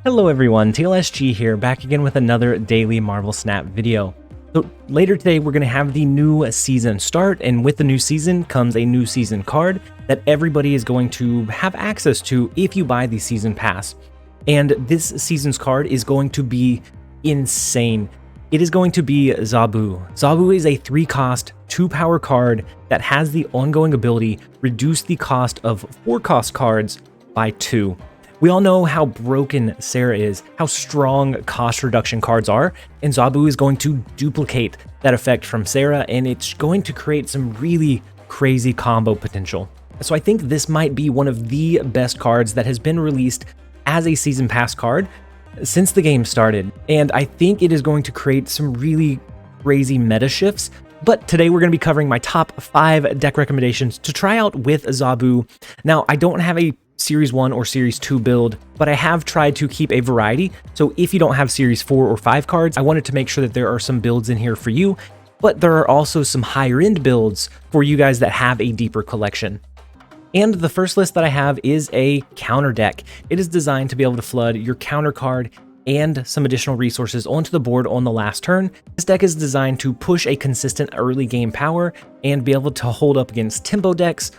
Hello everyone, TLSG here, back again with another daily Marvel Snap video. So later today we're going to have the new season start, and with the new season comes a new season card that everybody is going to have access to if you buy the season pass. And this season's card is going to be insane. It is going to be Zabu. Zabu is a 3-cost, 2-power card that has the ongoing ability reduce the cost of 4-cost cards by 2. We all know how broken Sarah is, how strong cost reduction cards are, and Zabu is going to duplicate that effect from Sarah, and it's going to create some really crazy combo potential. So I think this might be one of the best cards that has been released as a season pass card since the game started, and I think it is going to create some really crazy meta shifts. But today we're going to be covering my top 5 deck recommendations to try out with Zabu. Now, I don't have a Series 1 or Series 2 build, but I have tried to keep a variety. So if you don't have Series 4 or 5 cards, I wanted to make sure that there are some builds in here for you, but there are also some higher end builds for you guys that have a deeper collection. And the first list that I have is a counter deck. It is designed to be able to flood your counter card and some additional resources onto the board on the last turn. This deck is designed to push a consistent early game power and be able to hold up against tempo decks,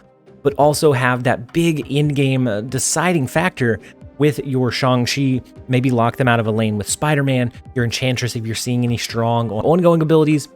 but also have that big in-game deciding factor with your Shang-Chi, maybe lock them out of a lane with Spider-Man, your Enchantress if you're seeing any strong ongoing abilities,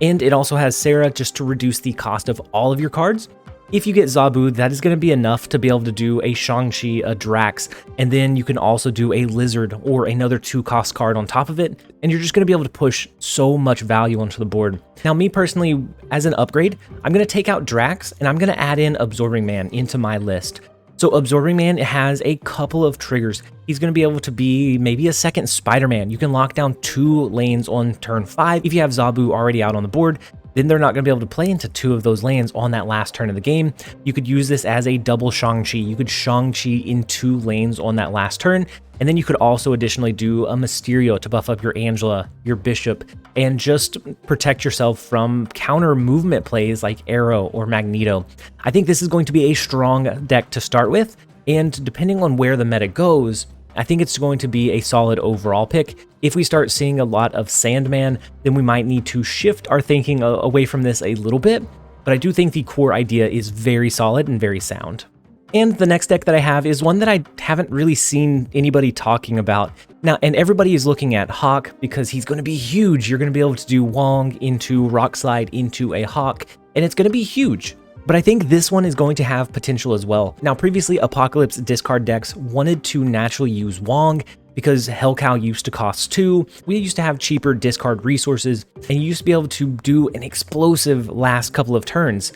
and it also has Sarah just to reduce the cost of all of your cards. If you get Zabu, that is going to be enough to be able to do a Shang-Chi, a Drax, and then you can also do a Lizard or another 2-cost card on top of it, and you're just going to be able to push so much value onto the board. Now, me personally, as an upgrade, I'm going to take out Drax, and I'm going to add in Absorbing Man into my list. So Absorbing Man has a couple of triggers. He's going to be able to be maybe a second Spider-Man. You can lock down 2 lanes on turn 5 if you have Zabu already out on the board. Then they're not going to be able to play into 2 of those lanes on that last turn of the game. You could use this as a double Shang-Chi. You could Shang-Chi in 2 lanes on that last turn, and then you could also additionally do a Mysterio to buff up your Angela, your Bishop, and just protect yourself from counter movement plays like Arrow or Magneto. I think this is going to be a strong deck to start with, and depending on where the meta goes, I think it's going to be a solid overall pick. If we start seeing a lot of Sandman, then we might need to shift our thinking away from this a little bit, but I do think the core idea is very solid and very sound. And the next deck that I have is one that I haven't really seen anybody talking about. Now, and everybody is looking at Hawk because he's going to be huge. You're going to be able to do Wong into Rock Slide into a Hawk, and it's going to be huge. But I think this one is going to have potential as well. Now, previously, Apocalypse discard decks wanted to naturally use Wong because Hellcow used to cost 2. We used to have cheaper discard resources, and you used to be able to do an explosive last couple of turns.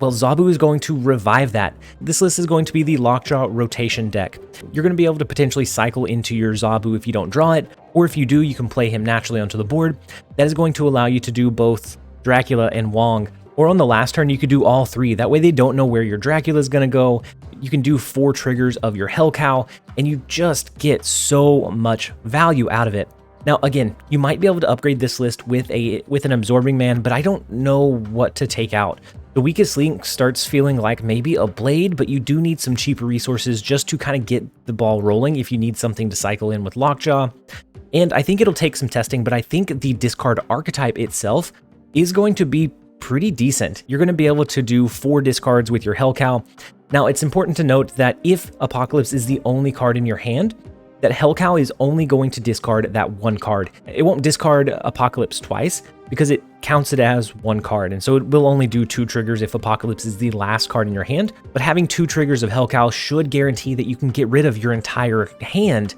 Well, Zabu is going to revive that. This list is going to be the Lockjaw rotation deck. You're going to be able to potentially cycle into your Zabu if you don't draw it, or if you do, you can play him naturally onto the board. That is going to allow you to do both Dracula and Wong. Or on the last turn, you could do all 3. That way they don't know where your Dracula is going to go. You can do 4 triggers of your Hellcow, and you just get so much value out of it. Now, again, you might be able to upgrade this list with an Absorbing Man, but I don't know what to take out. The weakest link starts feeling like maybe a Blade, but you do need some cheaper resources just to kind of get the ball rolling if you need something to cycle in with Lockjaw. And I think it'll take some testing, but I think the discard archetype itself is going to be pretty decent. You're going to be able to do 4 discards with your Hellcow. Now, it's important to note that if Apocalypse is the only card in your hand, that Hellcow is only going to discard that 1 card. It won't discard Apocalypse twice because it counts it as 1 card, and so it will only do 2 triggers if Apocalypse is the last card in your hand. But having 2 triggers of Hellcow should guarantee that you can get rid of your entire hand,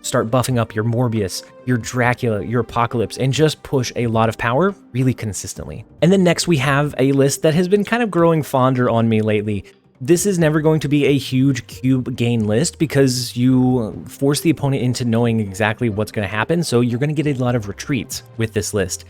start buffing up your Morbius, your Dracula, your Apocalypse, and just push a lot of power really consistently. And then next we have a list that has been kind of growing fonder on me lately. This is never going to be a huge cube gain list because you force the opponent into knowing exactly what's going to happen, so you're going to get a lot of retreats with this list.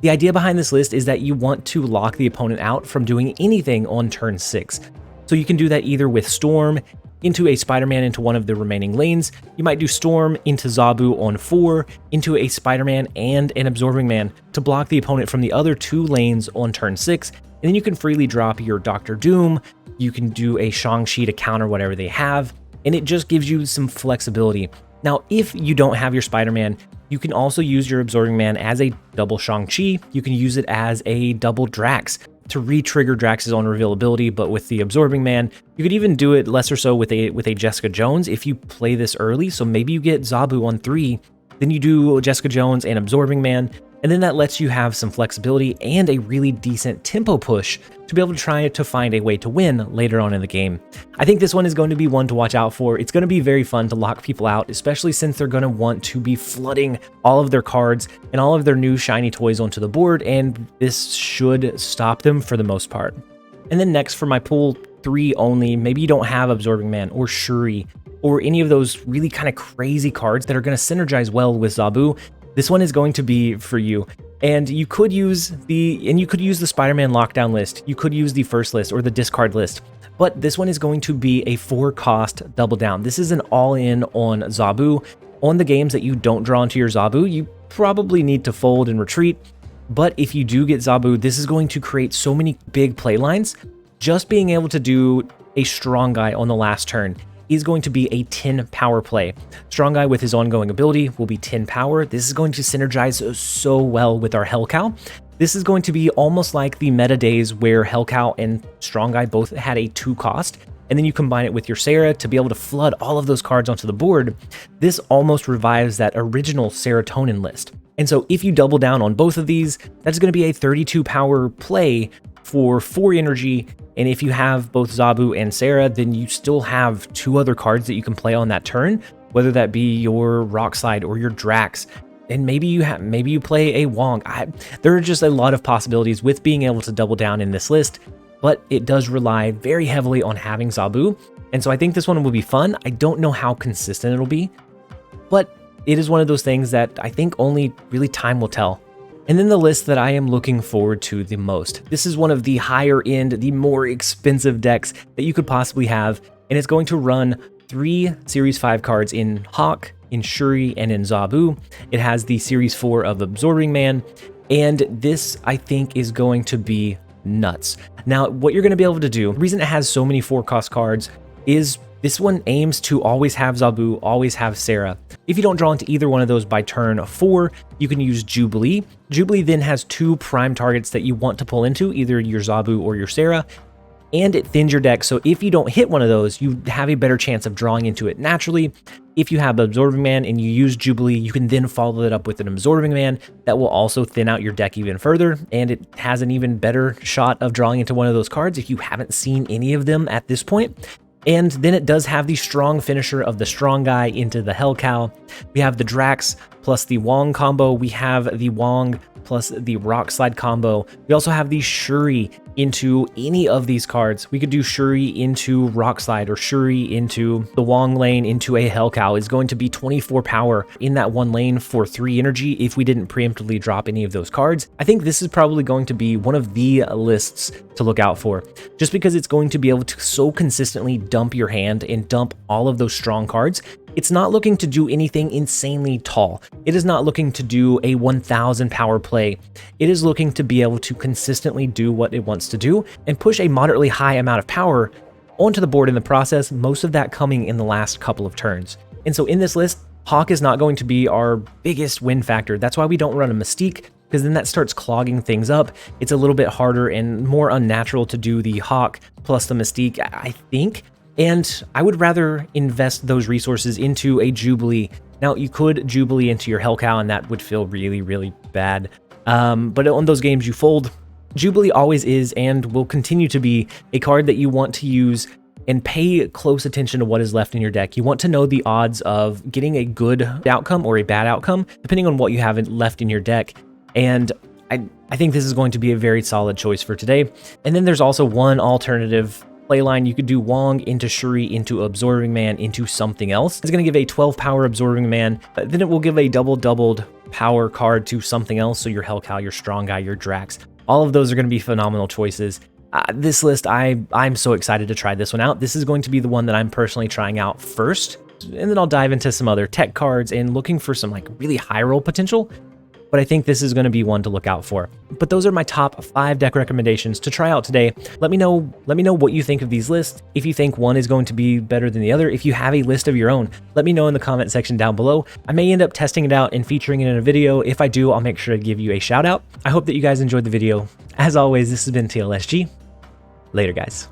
The idea behind this list is that you want to lock the opponent out from doing anything on turn 6. So you can do that either with Storm, into a Spider-Man into one of the remaining lanes. You might do Storm into Zabu on 4, into a Spider-Man and an Absorbing Man to block the opponent from the other 2 lanes on turn 6. And then you can freely drop your Doctor Doom. You can do a Shang-Chi to counter whatever they have. and it just gives you some flexibility. Now, if you don't have your Spider-Man, you can also use your Absorbing Man as a double Shang-Chi. You can use it as a double Drax to re-trigger Drax's own reveal ability, but with the Absorbing Man, you could even do it less or so with a Jessica Jones if you play this early. So maybe you get Zabu on 3, then you do Jessica Jones and Absorbing Man, and then that lets you have some flexibility and a really decent tempo push to be able to try to find a way to win later on in the game. I think this one is going to be one to watch out for. It's going to be very fun to lock people out, especially since they're going to want to be flooding all of their cards and all of their new shiny toys onto the board, and this should stop them for the most part. And then next for my pool 3 only, maybe you don't have Absorbing Man or Shuri or any of those really kind of crazy cards that are going to synergize well with Zabu. This one is going to be for you. And you could use the Spider-Man lockdown list. You could use the first list or the discard list. But this one is going to be a 4-cost double down. This is an all-in on Zabu. On the games that you don't draw into your Zabu, you probably need to fold and retreat. But if you do get Zabu, this is going to create so many big play lines. Just being able to do a strong guy on the last turn is going to be a 10 power play. Strong Guy with his ongoing ability will be 10 power. This is going to synergize so well with our Hell Cow. This is going to be almost like the meta days where Hell Cow and Strong Guy both had a 2 cost, and then you combine it with your Sarah to be able to flood all of those cards onto the board. This almost revives that original Serotonin list. And so if you double down on both of these, that's going to be a 32 power play for 4 energy. And if you have both Zabu and Sarah, then you still have 2 other cards that you can play on that turn, whether that be your Rock Slide or your Drax. And maybe you play a Wong. There are just a lot of possibilities with being able to double down in this list, but it does rely very heavily on having Zabu. And so I think this one will be fun. I don't know how consistent it'll be, but it is one of those things that I think only really time will tell. And then the list that I am looking forward to the most. This is one of the higher end, the more expensive decks that you could possibly have, and it's going to run 3 Series 5 cards in Hawk, in Shuri, and in Zabu. It has the Series 4 of Absorbing Man, and this, I think, is going to be nuts. Now, what you're going to be able to do, the reason it has so many 4-cost cards is this one aims to always have Zabu, always have Sarah. If you don't draw into either one of those by turn 4, you can use Jubilee. Jubilee then has 2 prime targets that you want to pull into, either your Zabu or your Sarah, and it thins your deck, so if you don't hit one of those, you have a better chance of drawing into it naturally. If you have Absorbing Man and you use Jubilee, you can then follow it up with an Absorbing Man that will also thin out your deck even further, and it has an even better shot of drawing into one of those cards if you haven't seen any of them at this point. And then it does have the strong finisher of the Strong Guy into the Hell Cow. We have the Drax plus the Wong combo. We have the Wong plus the Rock Slide combo. We also have the Shuri into any of these cards. We could do Shuri into Rock Slide or Shuri into the Wong lane into a Hell Cow. Is going to be 24 power in that one lane for 3 energy if we didn't preemptively drop any of those cards. I think this is probably going to be one of the lists to look out for, just because it's going to be able to so consistently dump your hand and dump all of those strong cards. It's not looking to do anything insanely tall. It is not looking to do a 1000 power play. It is looking to be able to consistently do what it wants to do and push a moderately high amount of power onto the board in the process, most of that coming in the last couple of turns. And so in this list, Hawk is not going to be our biggest win factor. That's why we don't run a Mystique, because then that starts clogging things up. It's a little bit harder and more unnatural to do the Hawk plus the Mystique, I think. And I would rather invest those resources into a Jubilee. Now, you could Jubilee into your Hell Cow, and that would feel really, really bad. But on those games you fold, Jubilee always is and will continue to be a card that you want to use and pay close attention to what is left in your deck. You want to know the odds of getting a good outcome or a bad outcome, depending on what you have left in your deck. And I think this is going to be a very solid choice for today. And then there's also one alternative playline. You could do Wong into Shuri into Absorbing Man into something else. It's going to give a 12 power Absorbing Man, then it will give a doubled power card to something else. So your Hell Cow, your Strong Guy, your Drax, all of those are going to be phenomenal choices. This list, I'm so excited to try this one out. This is going to be the one that I'm personally trying out first, and then I'll dive into some other tech cards and looking for some like really high roll potential. but I think this is going to be one to look out for. But those are my top 5 deck recommendations to try out today. Let me know what you think of these lists. If you think one is going to be better than the other, if you have a list of your own, let me know in the comment section down below. I may end up testing it out and featuring it in a video. If I do, I'll make sure to give you a shout out. I hope that you guys enjoyed the video. As always, this has been TLSG. Later, guys.